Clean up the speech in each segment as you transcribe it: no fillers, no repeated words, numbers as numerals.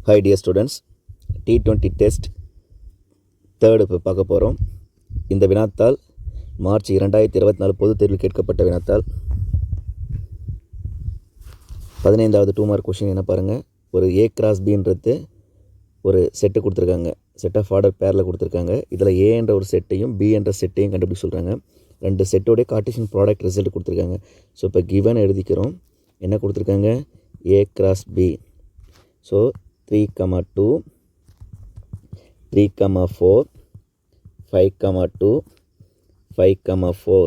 Hi dear students, T20 test third இப்போ பார்க்க போகிறோம். இந்த வினாத்தாள் மார்ச் 2024 பொதுத் தேர்வில் கேட்கப்பட்ட வினாத்தாள். 15வது 2 மார்க் கொஷின் என்ன பாருங்கள். ஒரு A cross Bன்றது ஒரு செட்டு கொடுத்துருக்காங்க, செட் ஆஃப் ஆர்டர் பேரில் கொடுத்துருக்காங்க. இதில் A என்ற ஒரு செட்டையும் B என்ற செட்டையும் கண்டுபிடிச்சு சொல்கிறாங்க. ரெண்டு செட்டோடைய கார்ட்டீசியன் ப்ராடக்ட் ரிசல்ட் கொடுத்துருக்காங்க. ஸோ இப்போ கிவன் எழுதிக்கிறோம். என்ன கொடுத்துருக்காங்க? A cross B. So 3,2, 3,4, 5,2, 5,4.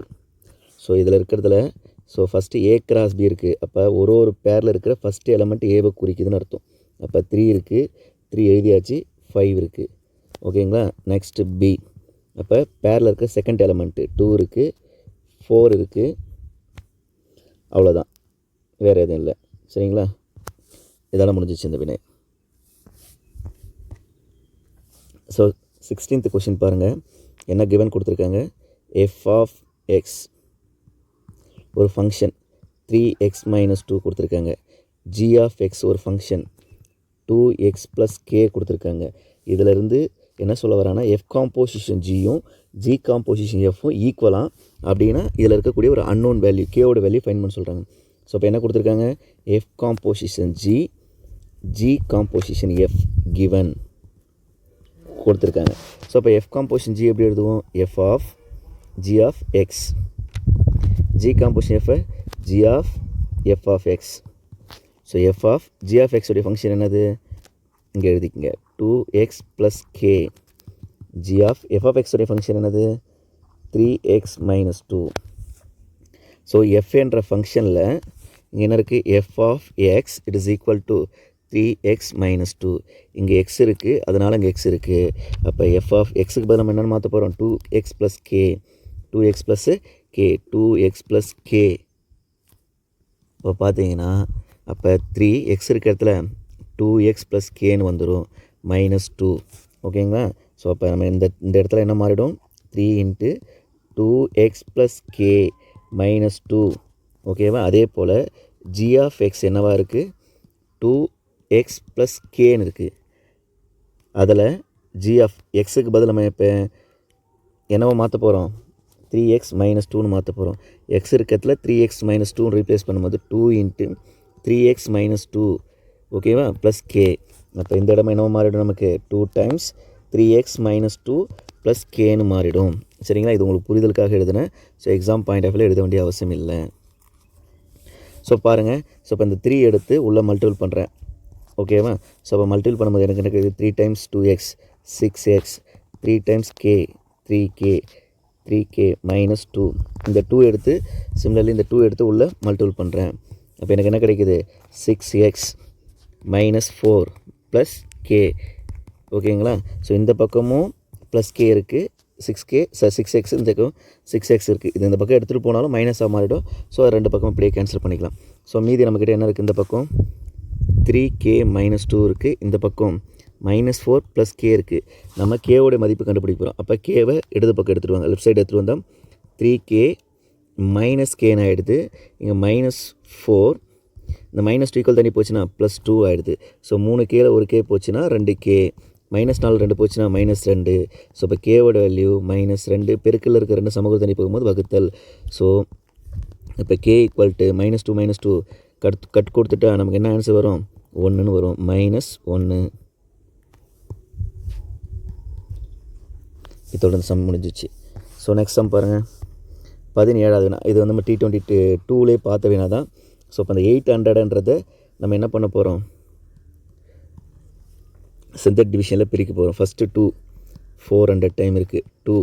So இதில் இருக்கிறதுல ஃபஸ்ட்டு A cross B இருக்குது. அப்போ ஒரு பேரில் இருக்கிற ஃபஸ்ட்டு எலமெண்ட் ஏவை குறிக்குதுன்னு அர்த்தம். அப்போ 3 இருக்குது, 3 எழுதியாச்சு, 5 இருக்குது. ஓகேங்களா? Next B. அப்போ பேரில் இருக்கிற செகண்ட் எலமெண்ட்டு 2 இருக்குது, 4 இருக்குது. அவ்வளோதான், வேறு எதுவும் இல்லை. சரிங்களா? இதெல்லாம் முடிஞ்சிச்சு இந்த வினை. ஸோ 16th கொஷின் பாருங்கள். என்ன கிவன் கொடுத்துருக்காங்க? f of x ஒரு ஃபங்க்ஷன் 3x - 2 கொடுத்துருக்காங்க. g of x ஒரு ஃபங்க்ஷன் 2x + k கொடுத்துருக்காங்க. இதிலிருந்து என்ன சொல்ல வரானா, f காம்போசிஷன் ஜியும் g காம்போசிஷன் எஃப்பும் ஈக்குவலாக அப்படின்னா இதில் இருக்கக்கூடிய ஒரு அன்னோன் வேல்யூ கேவோட வேல்யூ ஃபைண்ட் பண்ண சொல்கிறாங்க. ஸோ இப்போ என்ன கொடுத்துருக்காங்க? f composition g composition f given கொடுத்துருக்காங்க. ஸோ அப்போ f காம்போசிஷன் g எப்படி எழுதுவோம்? f of g of x, g composition f of x. So f of g of x உடைய ஃபங்க்ஷன் என்னது? இங்கே எழுதிக்கங்க, 2x + k. g of f of x உடைய function என்னது? 3x - 2. So f என்ற ஃபங்க்ஷனில் இங்கே என்ன இருக்குது? f of x it is equal to 3x - 2. இங்கே x இருக்குது, அதனால் இங்கே x இருக்குது. அப்போ f of xக்கு பதில் நம்ம என்னென்னு மாற்ற போகிறோம்? 2x + k, 2x + k, 2x + k. இப்போ பார்த்தீங்கன்னா அப்போ 3x இருக்கிற இடத்துல 2x + kன்னு வந்துடும், -2. ஓகேங்களா? ஸோ அப்போ நம்ம இந்த இடத்துல என்ன மாறிடும்? 3 × 2x + k - 2. ஓகேவா? அதே போல் g of x என்னவாக இருக்குது? 2x + kன்னு இருக்குது. அதில் g of xக்கு பதில் நம்ம இப்போ என்னவோ மாற்ற போகிறோம்? 3x - 2ன்னு மாற்ற போகிறோம். x இருக்கிறதுல 3x - 2 ரீப்ளேஸ் பண்ணும்போது 2 × 3x - 2 ஓகேவா ப்ளஸ் k. அப்போ இந்த இடமா என்னவோ மாறிடும் நமக்கு? 2 டைம்ஸ் 3x - 2 + kன்னு மாறிடும். சரிங்களா? இது உங்களுக்கு புரிதலுக்காக எழுதுனேன். ஸோ எக்ஸாம் பாயிண்ட் ஆஃப் வியூவில் எழுத வேண்டிய அவசியம் இல்லை. ஸோ பாருங்கள். ஸோ இப்போ இந்த 3 எடுத்து உள்ளே மல்டிபிள் பண்ணுறேன். ஓகேவா? ஸோ அப்போ மல்டிபிள் பண்ணும்போது எனக்கு என்ன கிடைக்குது? 3 times 2x 6x, 3 times k 3k, 3k - 2. இந்த 2 எடுத்து சிமிலர்லி இந்த 2 எடுத்து உள்ளே மல்டிபிள் பண்ணுறேன். அப்போ எனக்கு என்ன கிடைக்குது? 6x - 4 + k. ஓகேங்களா? ஸோ இந்த பக்கமும் ப்ளஸ் k இருக்குது, 6x இந்த பக்கம் 6x இருக்குது. இது இந்த பக்கம் எடுத்துகிட்டு போனாலும் மைனஸாக மாறிடும். ஸோ அது ரெண்டு பக்கம் இப்படியே கேன்சல் பண்ணிக்கலாம். ஸோ மீதி நம்மக்கிட்ட என்ன இருக்குது? இந்த பக்கம் 3k - 2 இருக்குது, இந்த பக்கம் -4 + k இருக்குது. நம்ம கேவோடைய மதிப்பு கண்டுபிடிக்க போகிறோம். அப்போ கேவை இடது பக்கம் எடுத்துகிட்டு வாங்க, லெஃப்ட் சைடு எடுத்துகிட்டு வந்தால் 3k - kன்னு ஆகிடுது. இங்கே -4, இந்த -2 ஈக்குவல் தண்ணி போச்சுன்னா +2 ஆகிடுது. ஸோ 3k ஒரு k போச்சுன்னா 2k, -4 2 போச்சுன்னா -2. ஸோ இப்போ கேவோட வேல்யூ -2, பெருக்கில் இருக்க 2 சமூக தண்ணி போகும்போது வகுத்தல். ஸோ இப்போ k = -2 கட் கொடுத்துட்டா நமக்கு என்ன ஆன்சர் வரும்? 1ன்னு வரும், -1. இதோட இந்த சம் முடிஞ்சிச்சு. ஸோ நெக்ஸ்ட் சம் பாருங்கள். 17வது வினா. இது வந்து நம்ம T20 2லே பார்த்த வினா தான். ஸோ இப்போ அந்த 800ன்றதை நம்ம என்ன பண்ண போகிறோம்? சிந்தட் டிவிஷனில் பிரிக்க போகிறோம். ஃபஸ்ட்டு 2 400 டைம் இருக்குது, 2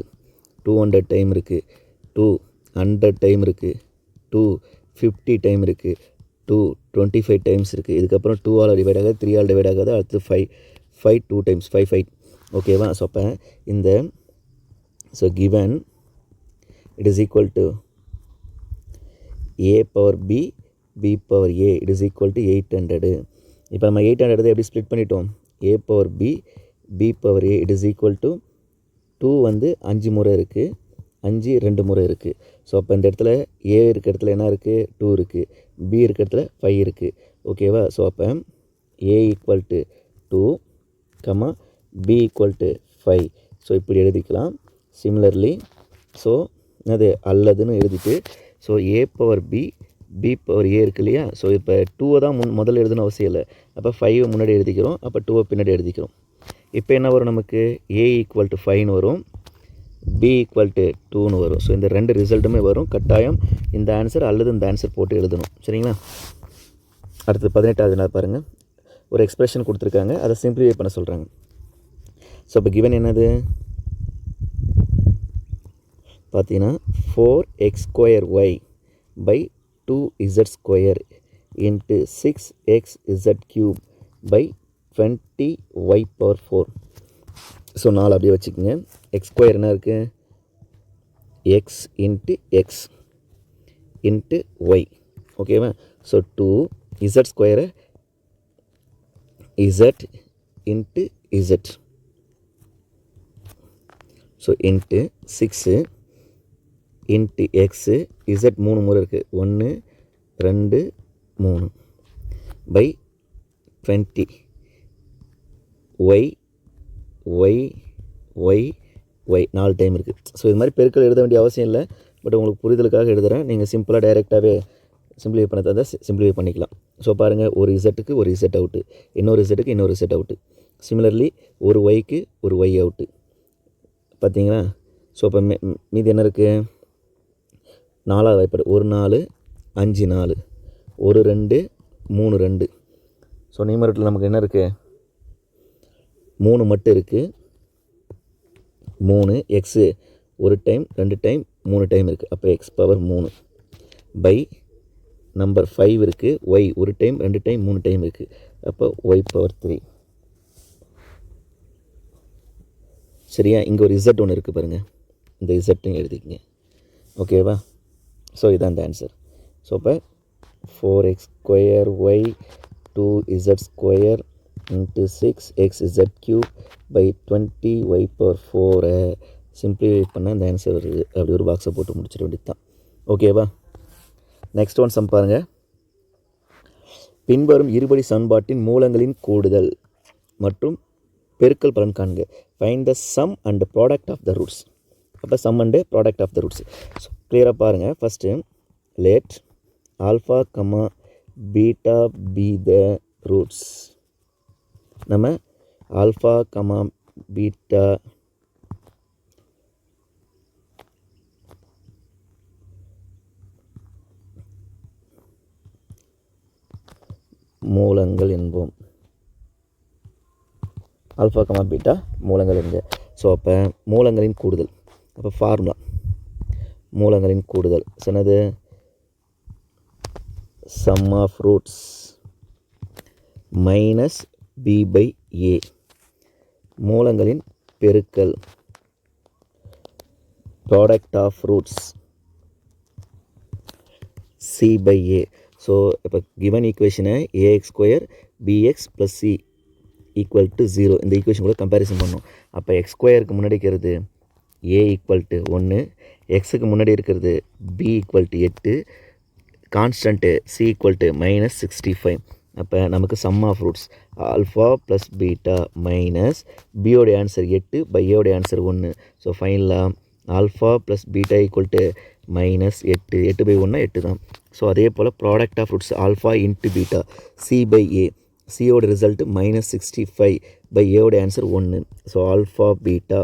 200 டைம் இருக்குது, 2 100 டைம் இருக்குது, 2 50 டைம் இருக்குது, 2 25 டைம்ஸ் இருக்குது. இதுக்கப்புறம் 2 ஆல் டிவைட் ஆகாது, 3 ஆல் டிவைட் ஆகாது. அடுத்து 5 2 டைம்ஸ் 5 ஓகேவா? ஸோ அப்போ இந்த given it is equal to a power b, b power a, it is equal to 800. இப்போ நம்ம 800 எப்படி ஸ்ப்ளிட் பண்ணிட்டோம்? a power b, b power a, it is equal to 2 வந்து 5 முறை இருக்குது, 5 2 முறை இருக்குது. ஸோ அப்போ இந்த இடத்துல a இருக்க இடத்துல என்ன இருக்குது? 2 இருக்குது, b இருக்க இடத்துல 5 இருக்குது. ஓகேவா? ஸோ அப்போ a = 2, b equal to 5. So இப்படி எழுதிக்கலாம். சிமிலர்லி ஸோ அது அல்லதுன்னு எழுதிட்டு so a power b b power a இருக்கு இல்லையா. ஸோ இப்போ 2 தான் முதல்ல எழுதணும் அவசியம் இல்லை. அப்போ 5 முன்னாடி எழுதிக்கிறோம், அப்போ 2 பின்னாடி எழுதிக்கிறோம். இப்போ என்ன வரும் நமக்கு, a ஈக்குவல் டு 5ன்னு வரும், b ஈக்குவல் டு 2ன்னு வரும். ஸோ இந்த ரெண்டு ரிசல்ட்டுமே வரும். கட்டாயம் இந்த ஆன்சர் அல்லது இந்த ஆன்சர் போட்டு எழுதணும். சரிங்களா. அடுத்து 18வது நாள் பாருங்கள். ஒரு எக்ஸ்பிரஷன் கொடுத்துருக்காங்க, அதை சிம்பிளிஃபை பண்ண சொல்கிறாங்க. ஸோ இப்போ கிவன் என்னது பார்த்தீங்கன்னா 4x² by 2z² into 6xz³ by 20y power 4. So 4 அப்படியே வச்சுக்கோங்க. x² என்ன இருக்குது, x into x into y. ஓகேவா. So 2z² z into z. So into 6 into x z 3 முறை இருக்குது, 1 2 3 by 20 y y y y 4 time இருக்குது. So இது மாதிரி பெருக்கல் எழுத வேண்டிய அவசியம் இல்லை, பட் உங்களுக்கு புரிதலுக்காக எழுதுகிறேன். நீங்கள் சிம்பிளாக டைரெக்டாகவே சிம்பிளிஃபை பண்ண தான் சிம்பிளிஃபை பண்ணிக்கலாம். ஸோ பாருங்கள், ஒரு இசட்டுக்கு ஒரு இசட் அவுட்டு, இன்னொரு இசட்டுக்கு இன்னொரு இசட் அவுட்டு. சிமிலர்லி ஒரு ஒய்க்கு ஒரு ஒய் அவுட்டு. பார்த்தீங்களா. ஸோ இப்போ மீதி என்ன இருக்குது, 4வது வாய்ப்பாடு, 1 4 5 4 1 2 3 2. ஸோ நியூமரேட்டரில் நமக்கு என்ன இருக்குது, 3 மட்டும் இருக்குது. 3 எக்ஸு ஒரு டைம் 2 டைம் 3 டைம் இருக்குது, அப்போ எக்ஸ் பவர் 3 பை நம்பர் 5 இருக்குது, ஒய் ஒரு டைம் 2 டைம் 3 டைம் இருக்குது, அப்போ ஒய் பவர் 3. சரியா. இங்கே ஒரு இசட் ஒன்று இருக்குது பாருங்கள், இந்த இசட்டும் எழுதிக்கங்க. ஓகேவா. ஸோ இதான் இந்த ஆன்சர். ஸோ இப்போ 4x² y 2z² into 6xz³ by 20y power 4 simplify பண்ண இந்த ஆன்சர் வருது. அப்படி ஒரு பாக்ஸை போட்டு முடிச்சிட வேண்டியது தான். ஓகேவா. நெக்ஸ்ட் ஒன் சம் பாருங்கள். பின்வரும் இருபடி சமன்பாட்டின் மூலங்களின் கூடுதல் மற்றும் பெருக்கல் பலன் காண்க. Find the sum and product of the roots. அப்போ sum and product of the roots. So கிளியராக பாருங்கள். First let alpha beta be the roots. நம்ம ஆல்ஃபா பீட்டா மூலங்கள் என்போம். ஆல்ஃபா பீட்டா மூலங்கள் என்க. ஸோ அப்போ மூலங்களின் கூடுதல், அப்போ ஃபார்முலா மூலங்களின் கூடுதல் சொன்னது sum of roots minus B by A. மூலங்களின் பெருக்கல் product of roots C by A. So இப்போ கிவன் ஈக்குவேஷனை ax² bx + c equal to 0 இந்த ஈக்குவேஷன் கூட கம்பேரிசன் பண்ணோம். அப்போ x² முன்னாடி இருக்கிறது a ஈக்குவல் டு 1, எக்ஸுக்கு முன்னாடி இருக்கிறது b equal to 8, constant c equal to -65. அப்போ நமக்கு sum of roots alpha plus beta minus பியோடைய ஆன்சர் 8 பை ஏடைய ஆன்சர் 1. ஸோ ஃபைனலாக alpha plus beta equal to -8, 8 by 1 8 தான். ஸோ அதே போல் product of roots alpha into beta C by A. சியோட result -65 by ஏவோட answer 1. So alpha beta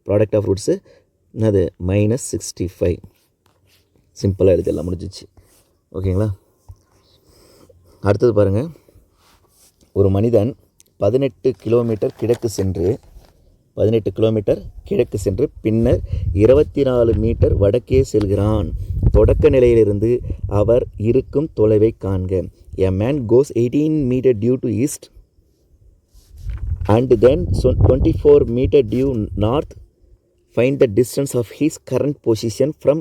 product of roots என்னது -65. சிம்பிளாக எழுதிடலாம், முடிஞ்சிச்சு. ஓகேங்களா. அடுத்தது பாருங்கள். ஒரு மனிதன் 18 கிலோமீட்டர் கிழக்கு சென்று பின்னர் 24 மீட்டர் வடக்கே செல்கிறான். தொடக்க நிலையிலிருந்து அவர் இருக்கும் தொலைவை காண்க. A man goes 18 meter due to east and then 24 meter due north. Find the distance of his current position from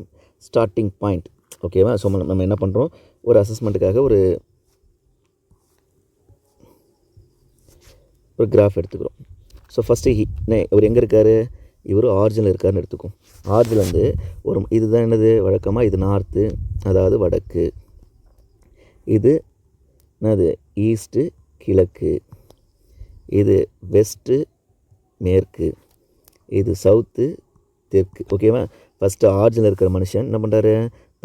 starting point. ஓகேவா. ஸோ நம்ம என்ன பண்ணுறோம், ஒரு அசஸ்மெண்ட்டுக்காக ஒரு கிராஃப் எடுத்துக்கிறோம். ஸோ ஃபஸ்ட்டு இவர் எங்கே இருக்கார், இவர் ஆரிஜினில் இருக்காருன்னு எடுத்துக்கும். ஆரிஜினில் வந்து ஒரு இதுதான் என்னது வழக்கமாக, இது நார்த்து அதாவது வடக்கு, இது என்னது ஈஸ்ட்டு கிழக்கு, இது வெஸ்ட்டு மேற்கு, இது சவுத்து தெற்கு. ஓகேவா? ஃபஸ்ட்டு ஆரிஜினில் இருக்கிற மனுஷன் என்ன பண்ணுறாரு,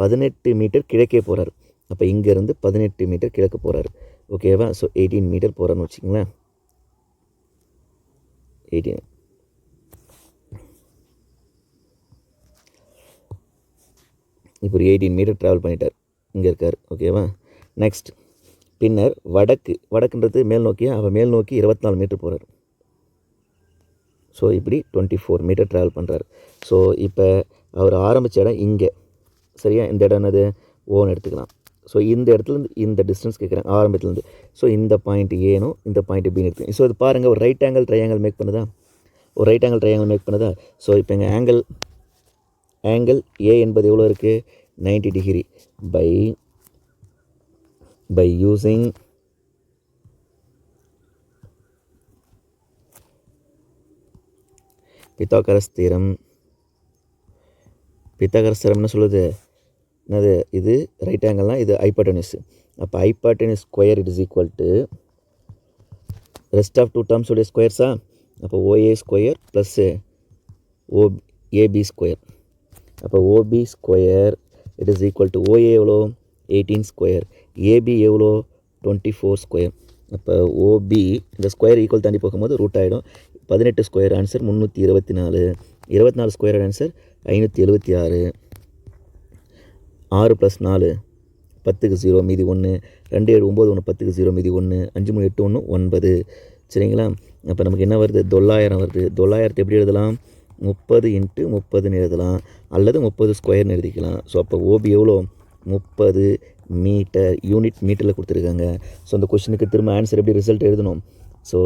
18 மீட்டர் கிழக்கே போகிறார். அப்போ இங்கேருந்து 18 மீட்டர் கிழக்கு போகிறாரு. ஓகேவா? ஸோ 18 மீட்டர் போகிறான்னு வச்சுக்கோங்களேன். 18 இப்போ ஒரு 18 மீட்டர் ட்ராவல் பண்ணிட்டார், இங்கே இருக்கார். ஓகேவா? நெக்ஸ்ட் பின்னர் வடக்குன்றது மேல் நோக்கியா, அவள் மேல் நோக்கி 24 மீட்டர் போகிறார். ஸோ இப்படி 24 மீட்டர் ட்ராவல் பண்ணுறாரு. ஸோ இப்போ அவர் ஆரம்பித்த இடம் இங்கே, சரியா? இந்த இடம் என்னது, ஓன்னு எடுத்துக்கலாம். ஸோ இந்த இடத்துலேருந்து இந்த டிஸ்டன்ஸ் கேட்குறேன் ஆரம்பத்துலேருந்து. ஸோ இந்த பாயிண்ட் ஏனும் இந்த பாயிண்ட் பின்னு எடுத்துக்கேன். ஸோ இது பாருங்கள், ஒரு ரைட் ஆங்கிள் ட்ரையாங்கிள் மேக் பண்ணுதா, ஒரு ரைட் ஆங்கிள் ட்ரையாங்கிள் மேக் பண்ணுதா. ஸோ இப்போ எங்கள் ஆங்கிள் ஏ என்பது எவ்வளோ இருக்குது, 90 degree by using Pythagoras theorem. Pythagoras theorem என்ன சொல்லுது, என்னது, இது ரைட் ஆங்கிள்னால் இது ஹைப்போட்டெனிஸ். அப்போ hypotenuse square it is equal to rest of two terms உடைய ஸ்கொயர்ஸா. அப்போ OA square plus AB square. அப்போ OB square it is equal to OA எவ்வளோ 18 ஸ்கொயர், ஏபி எவ்வளோ 24 ஸ்கொயர். அப்போ ஓபி இந்த ஸ்கொயர் ஈக்குவல் தாண்டி போகும்போது ரூட் ஆகிடும். 18 ஸ்கொயர் ஆன்சர் 324, 24 ஸ்கொயர் ஆன்சர் 576. 6 + 4 10க்கு 0 மீதி 1, 2 7 9 1 10க்கு 0 மீதி 1, 5 3 8 1 9. சரிங்களா? அப்போ நமக்கு என்ன வருது, 900 வருது. 900 எப்படி எழுதலாம், 30 × 30ன்னு எழுதலாம், அல்லது 30 ஸ்கொயர்னு எழுதிக்கலாம். ஸோ அப்போ ஓபி எவ்வளோ, 30 மீட்டர், யூனிட் மீட்டரில் கொடுத்துருக்காங்க. ஸோ அந்த கொஷினுக்கு திரும்ப ஆன்சர் எப்படி ரிசல்ட் எழுதணும். ஸோ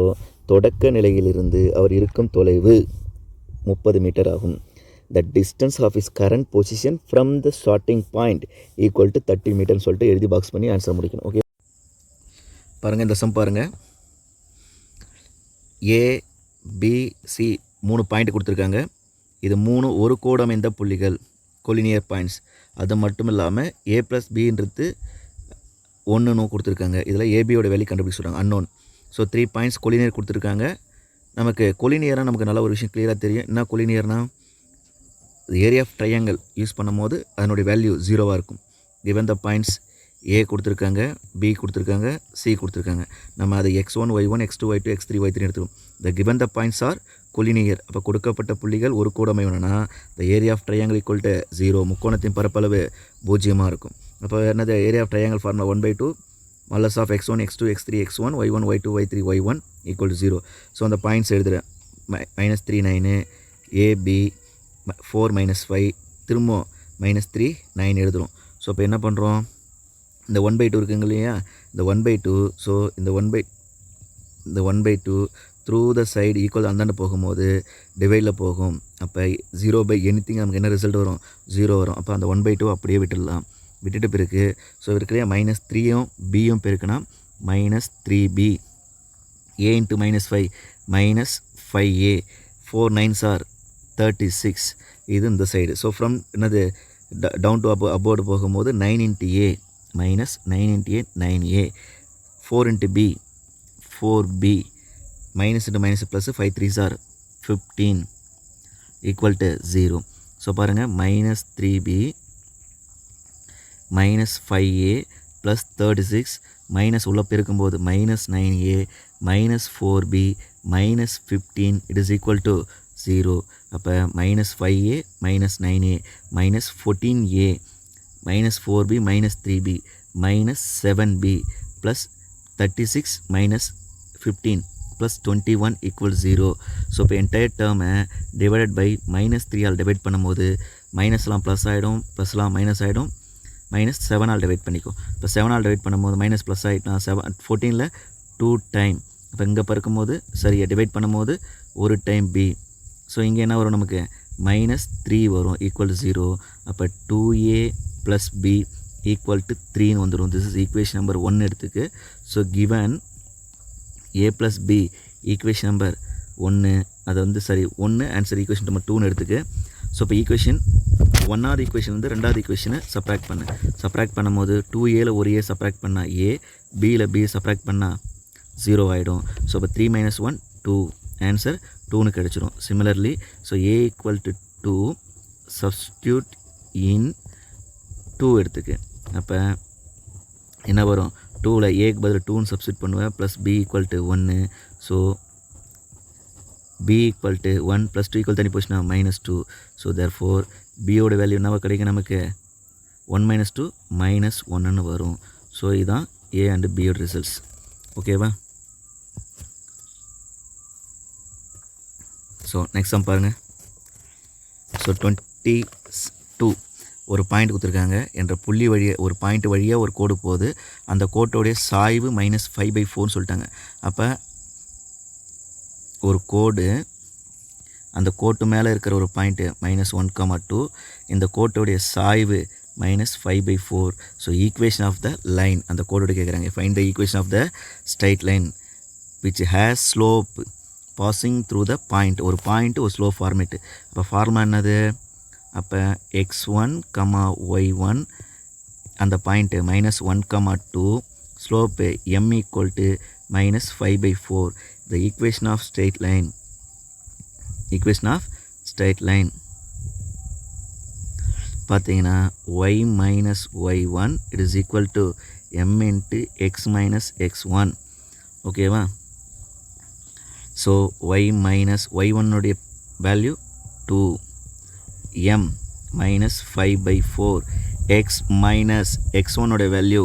தொடக்க நிலையிலிருந்து அவர் இருக்கும் தொலைவு 30 மீட்டர் ஆகும். The distance of is current position from the starting point equal to 30 மீட்டர்னு சொல்லிட்டு எழுதி பாக்ஸ் பண்ணி ஆன்சர் முடிக்கணும். ஓகே, பாருங்கள் இந்த சம் பாருங்கள். ஏபிசி 3 பாயிண்ட் கொடுத்துருக்காங்க. இது 3 ஒரு கோடு அமைந்த புள்ளிகள், கொலினியர் பாயிண்ட்ஸ். அது மட்டும் இல்லாமல் ஏ + பின்றது 1ன்னு கொடுத்துருக்காங்க. இதில் ஏபியோட வேல்யூ கண்டுபிடிச்சு சொல்கிறாங்க, அன்னோன். ஸோ 3 பாயிண்ட்ஸ் கொலினியர் கொடுத்துருக்காங்க. நமக்கு கொலினியராக நமக்கு நல்ல ஒரு விஷயம் கிளியராக தெரியும். என்ன கொலினியர்னால், ஏரியா ஆஃப் ட்ரையாங்கிள் யூஸ் பண்ணும் போது அதனுடைய வேல்யூ 0வாக இருக்கும். கிவன் த பாயிண்ட்ஸ் ஏ கொடுத்துருக்காங்க, பி கொடுத்துருக்காங்க, சி கொடுத்துருக்காங்க. நம்ம அதை x1 y1 x2 y2 x3 y3 எடுத்துக்கணும். The given the points are collinear. அப்போ கொடுக்கப்பட்ட புள்ளிகள் ஒரு கோடு அமையணும்னா the area of triangle equal to 0, முக்கோணத்தின் பரப்பளவு 0 இருக்கும். அப்போ என்னது, area of triangle formula 1/2 modulus of x1 x2 x3 x1 y1 y2 y3 y1 equal to 0. So அந்த பாயிண்ட்ஸ் எழுதுகிறேன். -3 9, ஏபி 4 - 5, திரும்ப -3 9 எழுதுகிறோம். ஸோ இப்போ என்ன பண்ணுறோம், இந்த 1/2 இருக்குங்க இல்லையா, இந்த 1/2. ஸோ இந்த 1/2 த்ரூ த சைடு ஈக்குவல் அந்தாண்டு போகும்போது டிவைடில் போகும். அப்போ 0/anything நமக்கு என்ன ரிசல்ட் வரும், 0 வரும். அப்போ அந்த 1/2 அப்படியே விட்டுடலாம். விட்டுட்டு பிறகு ஸோ இருக்கிற -3யும் பியும் பெருக்குனா -3b, a × -5 -5a, 4 9s are 36. இது இந்த சைடு. ஸோ ஃப்ரம் என்னது டவுன் டு அபோர்டு போகும்போது 9 × a -9 × a 9a, 4 × b 4b, minus into minus plus 5 3s are 15 equal to 0. So பாருங்கள், -3b -5a + 36 மைனஸ் உள்ள பெருக்கும்போது -9a -4b -15 it is equal to 0. அப்போ -5a -9a -14a -4b -3b -7b + 36 -15 + 21 = 0. So இப்போ entire டேர்மை divided by -3 all divide பண்ணும்போது மைனஸ்லாம் plus ஆகிடும், ப்ளஸ்லாம் minus ஆகிடும், -7 all divide பண்ணிக்கும். இப்போ 7 ஆல் டிவைட் பண்ணும்போது மைனஸ் ப்ளஸ் ஆகிட்டுனா 14ல் 2 டைம். இப்போ இங்கே பறக்கும்போது சரியாக டிவைட் பண்ணும்போது ஒரு டைம் b. ஸோ இங்கே என்ன வரும், நமக்கு -3 வரும் = 0. அப்போ 2a + b = 3ன்னு வந்துடும். திஸ் இஸ் ஈக்குவேஷன் நம்பர் 1 எடுத்துக்கு. So given a + b equation number 1, அது வந்து சரி 1 ஆன்சர் ஈக்குவேஷன் நம்பர் 2ன்னு எடுத்துக்கு. ஸோ இப்போ ஈக்குவேஷன் 1வது ஈக்குவேஷன் வந்து 2வது ஈக்குவேஷனை சப்ராக்ட் பண்ணும்போது 2aல ஒரு a சப்ராக்ட் பண்ணால் a, bயில் b சப்ராக்ட் பண்ணால் 0 ஆகிடும். ஸோ இப்போ 3 - 1 2 ஆன்சர் 2ன்னு கிடச்சிரும். சிமிலர்லி ஸோ a = 2 சப்ஸ்டியூட் இன் 2 எடுத்துக்கு. அப்போ என்ன வரும்? 2ல் ஏக்கு பதில் 2ன்னு சப்ஸ்டியூட் பண்ணுவேன். Plus b = 1. ஸோ b = 1 + 2 தனி போச்சுன்னா -2. ஸோ தேர்ஃபோர் பியோட வேல்யூ என்னவா கிடைக்கும் நமக்கு? 1 - 2 -1ன்னு வரும். ஸோ இதுதான் a அண்ட் பியோட ரிசல்ட்ஸ். ஓகேவா? ஸோ நெக்ஸ்ட் சம் பாருங்கள். ஸோ 22 ஒரு பாயிண்ட் கொடுத்துருக்காங்க என்ற புள்ளி வழியாக ஒரு பாயிண்ட் வழியாக ஒரு கோடு போகுது. அந்த கோட்டோடைய சாய்வு -5/4ன்னு சொல்லிட்டாங்க. அப்போ ஒரு கோடு அந்த கோட்டு மேலே இருக்கிற ஒரு பாயிண்ட்டு -1, 2 இந்த கோட்டோடைய சாய்வு -5/4. So equation of the line அந்த கோடோட கேட்குறாங்க. Find the equation of the straight line which has slope passing through the point. ஒரு பாயிண்ட்டு ஒரு ஸ்லோப் ஃபார்மேட்டு. அப்போ ஃபார்முலா என்னது? அப்போ x1, y1 அந்த point -1, 2 slope m = -5/4. the equation of straight line பார்த்தீங்கன்னா y - y1 it is equal to m × x - x1. ஓகேவா? So y1 உடைய value 2 m -5/4 x x1 உடைய வேல்யூ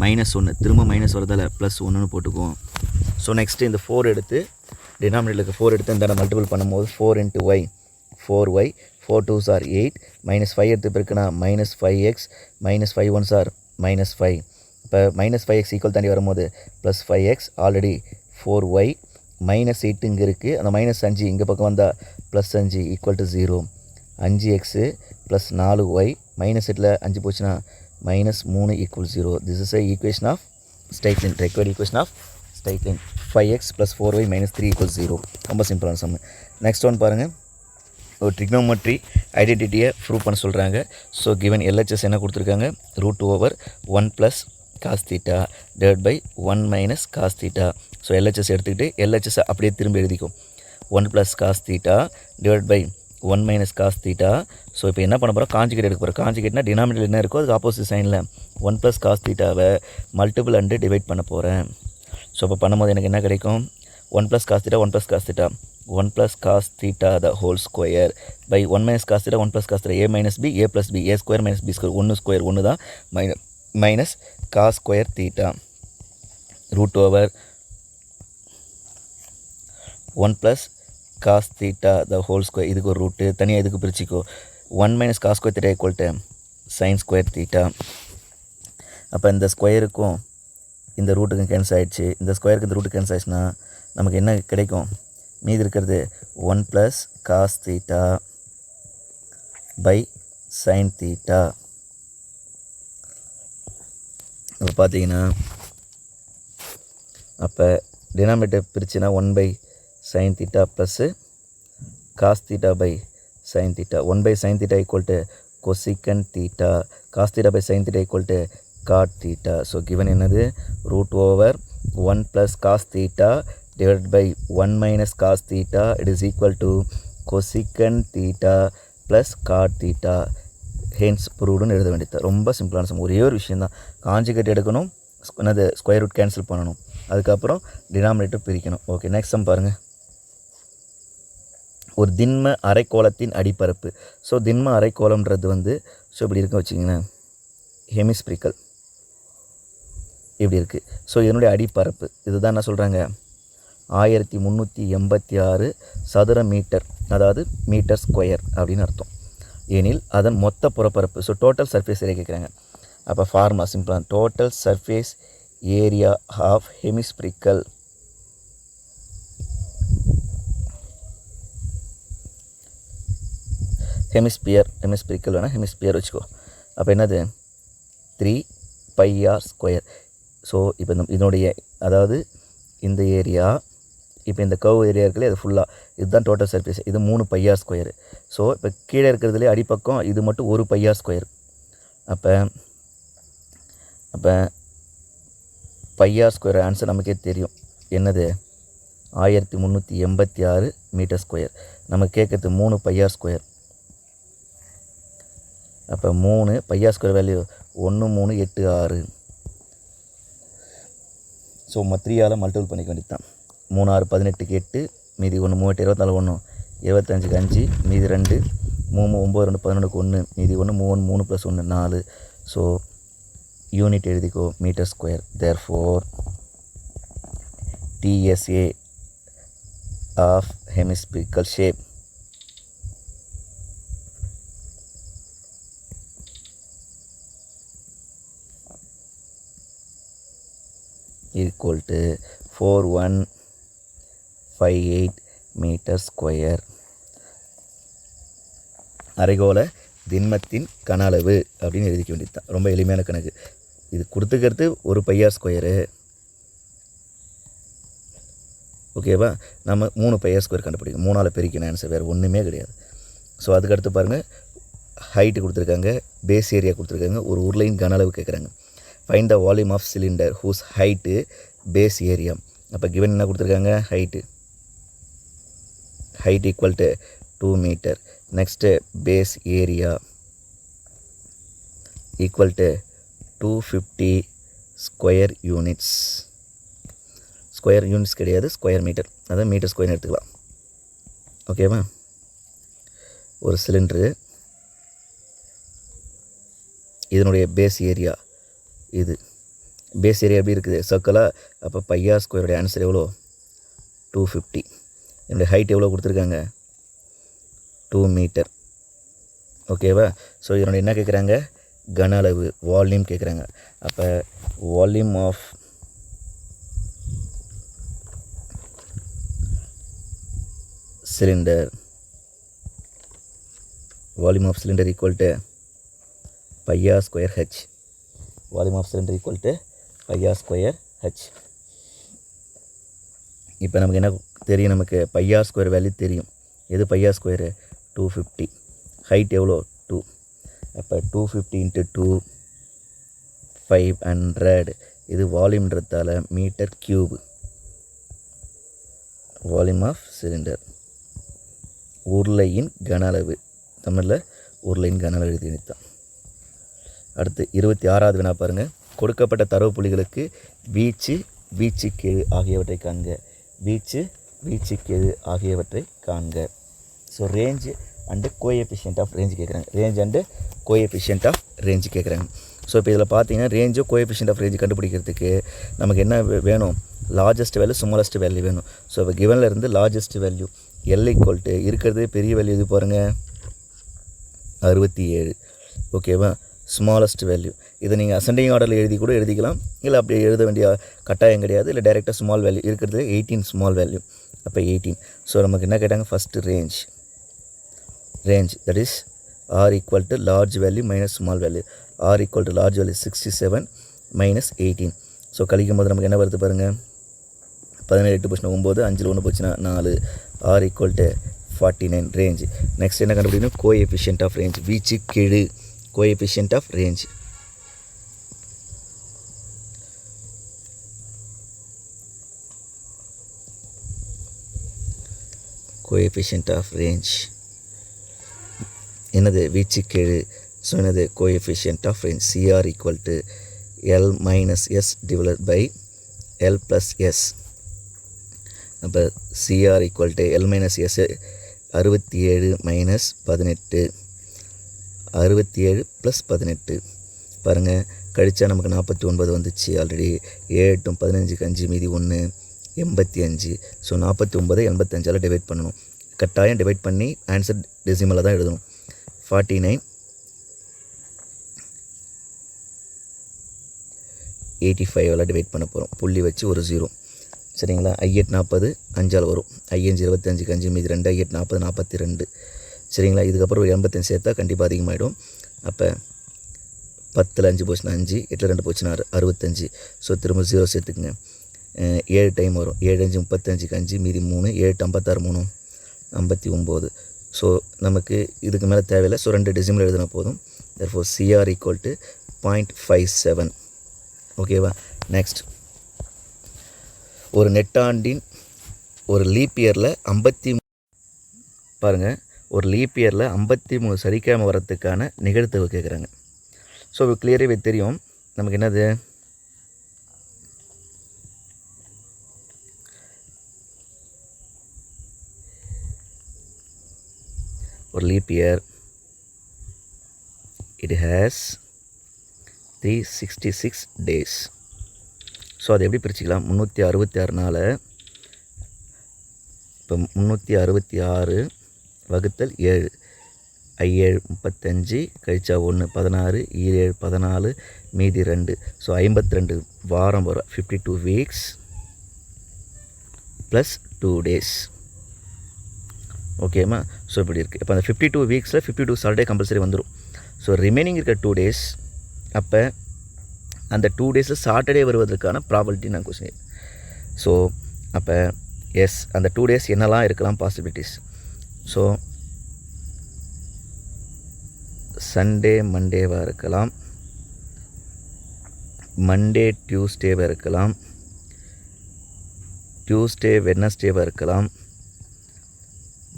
-1 திரும்ப மைனஸ் வரதால் +1ன்னு போட்டுக்குவோம். ஸோ நெக்ஸ்ட்டு இந்த 4 எடுத்து டினாமினேட்டருக்கு 4 எடுத்து இந்த மல்டிபிள் பண்ணும்போது 4 × y 4y 4 2s are 8 -5 எடுத்து பிறகுனா -5x -5 1s are -5. இப்போ -5x ஈக்குவல் தாண்டி வரும்போது +5x ஆல்ரெடி 4y -8 இங்கே இருக்குது. அந்த -5 இங்கே பக்கம் வந்தால் +5 = 0. 5x + 4y -8ல் 5 போச்சுன்னா -3 = 0. This is a equation of straight line. Required equation of straight line. 5x + 4y - 3 = 0. ரொம்ப சிம்பிளான சம். நெக்ஸ்ட் ஒன் பாருங்கள். ஒரு ட்ரிக்னோமெட்ரி ஐடென்டிட்டியை ப்ரூவ் பண்ண சொல்கிறாங்க. ஸோ கிவன் LHS என்ன கொடுத்துருக்காங்க? √1 + cos θ / 1 - cos θ. ஸோ LHS எடுத்துக்கிட்டு LHS அப்படியே திரும்பி எழுதிக்கும். 1 + cos θ / 1 - cos θ. ஸோ இப்போ என்ன பண்ண போகிறோம்? காஞ்சிகேட் எடுக்க போகிறோம். காஞ்சிகேட்னா டினாமினேட்டர் என்ன இருக்கோ அதுக்கு ஆப்போசிட் சைனில் 1 + cos θவை மல்டிபிள் அண்டு டிவைட் பண்ண போகிறேன். ஸோ இப்போ பண்ணும்போது எனக்கு என்ன கிடைக்கும்? 1 + cos θ 1 + cos θ 1 + cos θ the whole square by 1 - cos θ 1 + cos θ a - b a + b a square - b square 1 square 1 தான் minus cos square θ √1 + cos θ the whole square. இதுக்கு ஒரு ரூட்டு தனியாக இதுக்கு பிரிச்சிக்கோ. 1 - cos square θ = sin square θ. அப்போ இந்த ஸ்கொயருக்கும் இந்த ரூட்டுக்கும் கேன்சல் ஆகிடுச்சு. இந்த ஸ்கொயருக்கு இந்த ரூட்டு கேன்சல் ஆகிடுச்சுன்னா நமக்கு என்ன கிடைக்கும்? மீதி இருக்கிறது 1 + cos θ / sin θ. இப்போ பார்த்தீங்கன்னா அப்போ denominator பிரிச்சுன்னா 1/sin θ plus cos θ / sin θ. 1/sin θ = cosecant θ. cos θ / sin θ = cot θ. So given என்னது? √1 + cos θ / 1 - cos θ it is equal to cosecant θ + cot θ. Hence ப்ரூவ்டுன்னு எழுத வேண்டியது. ரொம்ப சிம்பிளான சம். ஒரே ஒரு விஷயந்தான். காஞ்சிகேட் எடுக்கணும், என்னது ஸ்கொயர் ரூட் கேன்சல் பண்ணணும், அதுக்கப்புறம் டினாமினேட்டர் பிரிக்கணும். ஓகே நெக்ஸ்ட் சம் பாருங்கள். ஒரு திண்ம அரைக்கோளத்தின் அடிப்பரப்பு. ஸோ திண்ம அரைக்கோளம்ன்றது ஸோ இப்படி இருக்க வச்சிங்கன்னா ஹெமிஸ்பிரிக்கல் இப்படி இருக்குது. ஸோ இதனுடைய அடிப்பரப்பு இதுதான் என்ன சொல்கிறாங்க? 1386 சதுர மீட்டர், அதாவது மீட்டர் ஸ்கொயர் அப்படின்னு அர்த்தம். எனில் அதன் மொத்த புறப்பரப்பு, ஸோ டோட்டல் சர்ஃபேஸ் ஏரியா கேட்குறாங்க. அப்போ ஃபார்முலா சிம்பிளாக total surface area of hemispherical hemispherical வேணால் ஹெமிஸ்பியர் வச்சுக்கோ. அப்போ என்னது? 3πr². ஸோ இப்போ இதனுடைய அதாவது இந்த ஏரியா இப்போ இந்த கர்வ் ஏரியா இருக்குல்ல, இது ஃபுல்லாக இதுதான் டோட்டல் சர்ஃபேஸ். இது 3πr². ஸோ இப்போ கீழே இருக்கிறதுலே அடிப்பக்கம் இது மட்டும் 1πr². அப்போ πr² ஆன்சர் நமக்கே தெரியும். என்னது 1386 மீட்டர் ஸ்கொயர். நம்ம கேட்குறது 3 பையார் ஸ்கொயர். அப்போ 3 பையார் ஸ்கொயர் வேல்யூ 1386. ஸோ 3ஆல் மல்டிபிள் பண்ணிக்க வேண்டியது தான். 3 6 18க்கு 8, மீதி 1 3 8 24 1 25க்கு 5, மீதி 2 3 9 2 11க்கு 1, மீதி 1 3 3 + 1 4. ஸோ யூனிட் எழுதிக்கோ metre square. Therefore TSA of hemispherical shape equal to 4158 metre square. அரைகோள திண்மத்தின் கன அளவு அப்படின்னு எழுதிக்க வேண்டியது தான். ரொம்ப எளிமையான கணக்கு இது. கொடுத்துக்கிறது ஒரு பையார் ஸ்கொயரு, ஓகேவா. நம்ம 3 பையார் ஸ்கொயர் கண்டுபிடிக்கும். 3ஆல் பெருக்கின ஆன்சர், வேறு ஒன்றுமே கிடையாது. ஸோ அதுக்கடுத்து பாருங்கள், ஹைட்டு கொடுத்துருக்காங்க, பேஸ் ஏரியா கொடுத்துருக்காங்க, ஒரு உருளையின் கன அளவு கேட்குறாங்க. Find the volume of cylinder whose height base area. அப்போ கிவன் என்ன கொடுத்துருக்காங்க, height equal to 2 metre. Next base area equal to 250 square units. Square units கிடையாது, ஸ்கொயர் மீட்டர், அதான் மீட்டர் ஸ்கொயர்னு எடுத்துக்கலாம். ஓகேவா. ஒரு சிலிண்ட்ரு, இதனுடைய பேஸ் ஏரியா இது. பேஸ் ஏரியா எப்படி இருக்குது, சர்க்கிளாக. அப்போ பையார் ஸ்கொயருடைய ஆன்சர் எவ்வளோ, 250. என்னுடைய ஹைட் எவ்வளோ கொடுத்துருக்காங்க, 2 மீட்டர். ஓகேவா. ஸோ இதனுடைய என்ன கேட்குறாங்க, கன அளவு, வால்யூம் கேட்குறாங்க. அப்போ volume of cylinder, volume of cylinder equal to pi r square h. Volume of cylinder equal to pi r square h. இப்போ நமக்கு என்ன தெரியும், நமக்கு பையார் ஸ்கொயர் வேல்யூ தெரியும். எது பையார் ஸ்கொயரு, 250. ஹைட் எவ்வளோ, 2. அப்போ 250 × 2 500. இது வால்யூம்ன்றதால metre cube. Volume of cylinder, உருளையின் கன அளவு. தமிழில் உருளையின் கன அளவு எழுதி நிறுத்தான். அடுத்து 26வது வினா பாருங்கள். கொடுக்கப்பட்ட தரவு புள்ளிகளுக்கு வீச்சு, வீச்சுக்கெழு ஆகியவற்றை காண்க. வீச்சு, வீச்சுக்கெழு ஆகியவற்றை காண்க. So range and coefficient of range கேட்குறாங்க. Range and coefficient of range கேட்குறாங்க. ஸோ இப்போ இதில் பார்த்தீங்கன்னா ரேஞ்சோ கோஎஃபிஷியன்ட் ஆஃப் ரேஞ்சு கண்டுபிடிக்கிறதுக்கு நமக்கு என்ன வேணும், லார்ஜஸ்ட் வேல்யூ, ஸ்மாலஸ்ட் வேல்யூ வேணும். ஸோ இப்போ கிவனில் இருந்து largest value L equal to இருக்கிறது பெரிய வேல்யூ இது பாருங்கள் 67. ஓகேவா. ஸ்மாலஸ்ட் வேல்யூ இதை நீங்கள் அசெண்டிங் ஆர்டரில் எழுதி கூட எழுதிக்கலாம், இல்லை அப்படி எழுத வேண்டிய கட்டாயம் கிடையாது. இல்லை டைரெக்டாக ஸ்மால் வேல்யூ இருக்கிறது 18 ஸ்மால் வேல்யூ. அப்போ 18. ஸோ நமக்கு என்ன கேட்டாங்க, first range that is R equal to large value minus small value. R equal to large value 67 minus 18. So கழிக்கும் போது நமக்கு என்ன வருது பாருங்கள், 17 8 போச்சுன்னா 9, 5 1 போச்சுன்னா 4. R equal to 49 range. Next என்ன கண்டுபிடிக்கணும், கோஎஃபிஷியன்ட் ஆஃப் ரேஞ்ச், வீச்சு கெழு, coefficient of range. Coefficient of range என்னது, வீச்சுக்கெழு. ஸோ என்னது, coefficient of range. CR equal to L minus S divided by L plus S. அப்போ CR equal to L minus S 67 minus 18, 67 plus 18. பாருங்கள், கழிச்சா நமக்கு 49 வந்துச்சு ஆல்ரெடி. 7 15 5 மீதி 1 85. ஸோ 49 85ஆல் டிவைட் பண்ணணும். கட்டாயம் டிவைட் பண்ணி ஆன்சர் டெசிமலாக தான் எழுதணும். 49 85ஆல் டிவைட் பண்ண போகிறோம். புள்ளி வச்சு ஒரு 0. சரிங்களா. 8 40 5ஆல் வரும். 5 25 5 மீதி 2, 8 40 42. சரிங்களா. இதுக்கப்புறம் ஒரு 85 சேர்த்தா கண்டிப்பாக அதிகமாகிடும். அப்போ 10ல் 5 போச்சுன்னா 5, 8ல் 2 போச்சுன்னா 65. ஸோ திரும்ப 0 சேர்த்துக்குங்க. 7 டைம் வரும். 7 5 35 5 மீதி 3, 7 56 3 59. ஸோ நமக்கு இதுக்கு மேலே தேவையில்லை. ஸோ 2 டெசிமல் எழுதினா போதும். Therefore CR equal to 0.57. ஓகேவா. நெக்ஸ்ட், ஒரு நெட்டாண்டின் ஒரு லீப் இயரில் பாருங்கள், ஒரு லீப் இயரில் 53 சனிக்கிழமை வரத்துக்கான நிகழ்தகவு கேட்குறாங்க. ஸோ கிளியராகவே தெரியும் நமக்கு என்னது, ஒரு leap year it has 366 days. So அதை எப்படி பிரிச்சுக்கலாம், 366 இப்போ 366 வகுத்தல் 7, 7 35 கழிச்சா 1 16, 7 14, மீதி 2. ஸோ 52 வாரம் வரும். 52 வீக்ஸ் ப்ளஸ் 2 டேஸ். ஓகேம்மா. ஸோ இப்படி இருக்குது. இப்போ அந்த 52 வீக்ஸில் 52 சாட்டர்டே கம்பல்சரி வந்துடும். ஸோ ரிமைனிங் இருக்க 2 டேஸ், அப்போ அந்த 2 டேஸில் சாட்டர்டே வருவதற்கான ப்ராபபிலிட்டி நான் கொஸ்டின். ஸோ அப்போ எஸ், அந்த 2 டேஸ் என்னெல்லாம் இருக்கலாம் பாசிபிலிட்டிஸ். ஸோ சண்டே மண்டேவாக இருக்கலாம், மண்டே டியூஸ்டேவாக இருக்கலாம், டியூஸ்டே வெட்னஸ்டேவாக இருக்கலாம்,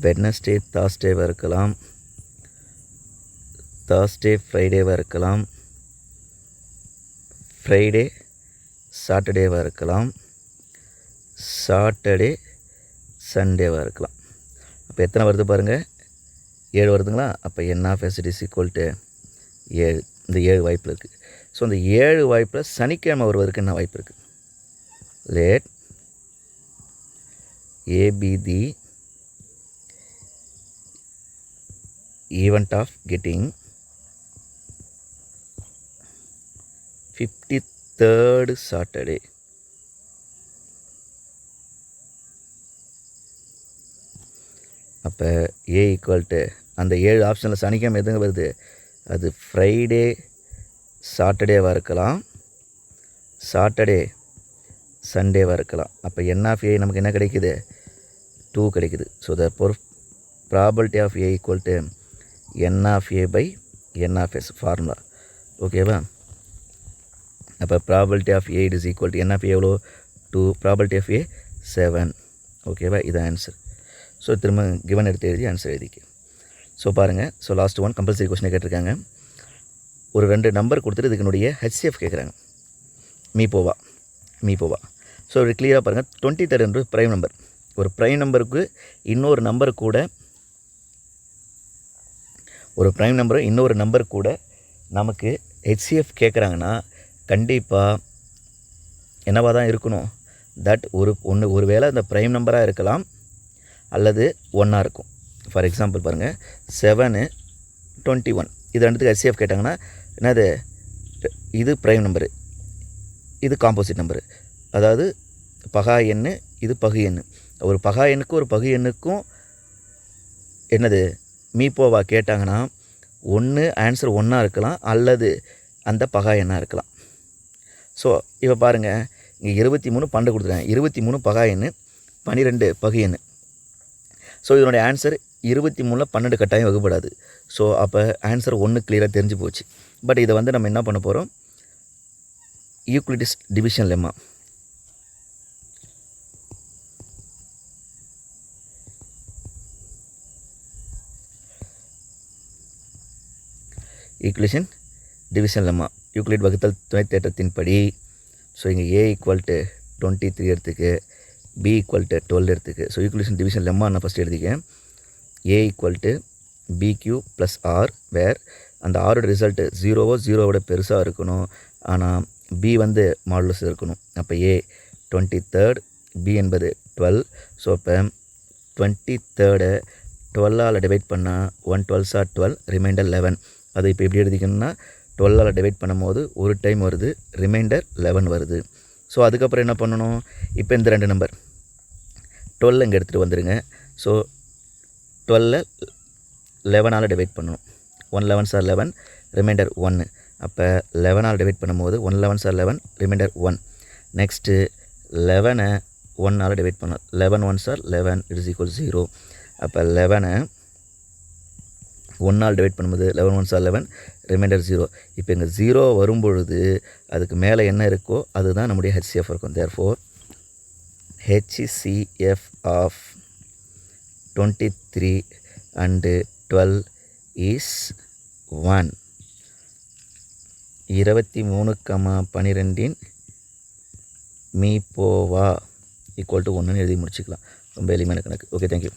வெட்னஸ்டே தார்ஸ்டேவாக இருக்கலாம், தார்ஸ்டே ஃப்ரைடேவாக இருக்கலாம், ஃப்ரைடே சாட்டர்டேவாக இருக்கலாம், சாட்டர்டே சண்டேவாக இருக்கலாம். அப்போ எத்தனை வருது பாருங்கள், 7 வருதுங்களா. அப்போ n(s) = 7. இந்த 7 வாய்ப்பில் இருக்குது. ஸோ இந்த 7 வாய்ப்பில் சனிக்கிழமை வருவதற்கு என்ன வாய்ப்பு இருக்குது? let A be the event of getting 53rd Saturday. அப்போ A = அந்த 7 ஆப்ஷனில் சனிக்கிழமை எதுங்க வருது, அது ஃப்ரைடே சாட்டர்டேவாக இருக்கலாம், சாட்டர்டே சண்டேவாக இருக்கலாம். அப்போ n(a) நமக்கு என்ன கிடைக்குது, 2 கிடைக்குது. So the probability of A = n(a/n(s) formula. ஓகேவா. அப்போ ப்ராபபிலிட்டி ஆஃப் A = n(a) எவ்வளோ, 2, ப்ராபபிலிட்டி ஆஃப் A 7. ஓகேவா. இது ஆன்சர். ஸோ திரும்ப கிவன் எடுத்து எழுதி ஆன்சர் எழுதிக்கு. ஸோ பாருங்கள், so last one compulsory question கேட்டிருக்காங்க. ஒரு 2 நம்பர் கொடுத்துட்டு இதுக்குனுடைய HCF கேட்குறாங்க. மீபோவா. ஸோ ஒரு கிளியராக பாருங்கள், 23 என்று ப்ரைம் நம்பர். ஒரு ப்ரைம் நம்பருக்கு இன்னொரு நம்பர் கூட நமக்கு HCF கேட்குறாங்கன்னா கண்டிப்பாக என்னவாக தான் இருக்கணும், தட் ஒரு வேளை அந்த ப்ரைம் நம்பராக இருக்கலாம் அல்லது 1 இருக்கும். ஃபார் எக்ஸாம்பிள் பாருங்கள், 7 21 இது ரெண்டுத்துக்கு HCF கேட்டாங்கன்னா என்னது, இது ப்ரைம் நம்பரு, இது காம்போசிட் நம்பரு, அதாவது பகா எண்ணு, இது பகு எண்ணு. ஒரு பகா எண்ணுக்கும் ஒரு பகு எண்ணுக்கும் என்னது மீப்போவா கேட்டாங்கன்னா ஒன்று ஆன்சர் 1 இருக்கலாம் அல்லது அந்த பகா எண்ணாக இருக்கலாம். ஸோ இப்போ பாருங்கள், இங்கே 23 12 கொடுத்துருக்காங்க. 23 பகா எண்ணு, 12 பகு எண்ணு. ஸோ இதனுடைய ஆன்சர் 23 12 கட்டாயம் வகுப்படாது. ஸோ அப்போ ஆன்சர் 1 கிளியராக தெரிஞ்சு போச்சு. பட் இதை வந்து நம்ம என்ன பண்ண போகிறோம், யூக்ளிடிஸ் டிவிஷன் லெம்மா. யூக்ளிட் வகுத்தல் துணை தேற்றத்தின் படி. ஸோ இங்கே A = 23 எடுத்துக்கு, B = 12 எடுத்துக்கு. ஸோ யூக்ளிடியன் டிவிஷன் லெம்மா நான் ஃபஸ்ட்டு எழுதிக்கேன். A = BQ + R, வேர் அந்த ஆரோட ரிசல்ட்டு 0 பெருசாக இருக்கணும், ஆனால் B வந்து மாடுலஸ் இருக்கணும். அப்போ A 23rd, B என்பது 12. ஸோ இப்போ 23 12ஆல் டிவைட் பண்ணால் 1 12s are 12, ரிமைண்டர் 11. அது இப்போ எப்படி எழுதிக்கணும்னா 12ஆல் டிவைட் பண்ணும் போது ஒரு டைம் வருது, ரிமைண்டர் 11 வருது. ஸோ அதுக்கப்புறம் என்ன பண்ணணும், இப்போ இந்த 2 நம்பர் 12 இங்கே எடுத்துகிட்டு வந்துடுங்க. ஸோ 12 11ஆல் டிவைட் பண்ணணும். 1 11s are 11, ரிமைண்டர் 1. அப்போ 11ஆல் டிவைட் பண்ணும்போது 1 11s are 11, ரிமைண்டர் 1. நெக்ஸ்ட்டு 11 1ஆல் டிவைட் பண்ணணும். 11 1s are 11, = 0. அப்போ 11 1ஆல் டிவைட் பண்ணும்போது 11 1s are 11, ரிமைண்டர் 0. இப்போ இங்கே 0 வரும்பொழுது அதுக்கு மேலே என்ன இருக்கோ அதுதான் நம்முடைய HCF இருக்கும். Therefore HCF of 23 and 12 is 1. 23,12 மீ போவா ஈக்குவல் டு 1ன்னு எழுதி முடிச்சுக்கலாம். ரொம்ப எளிமையான கணக்கு. Okay, thank you.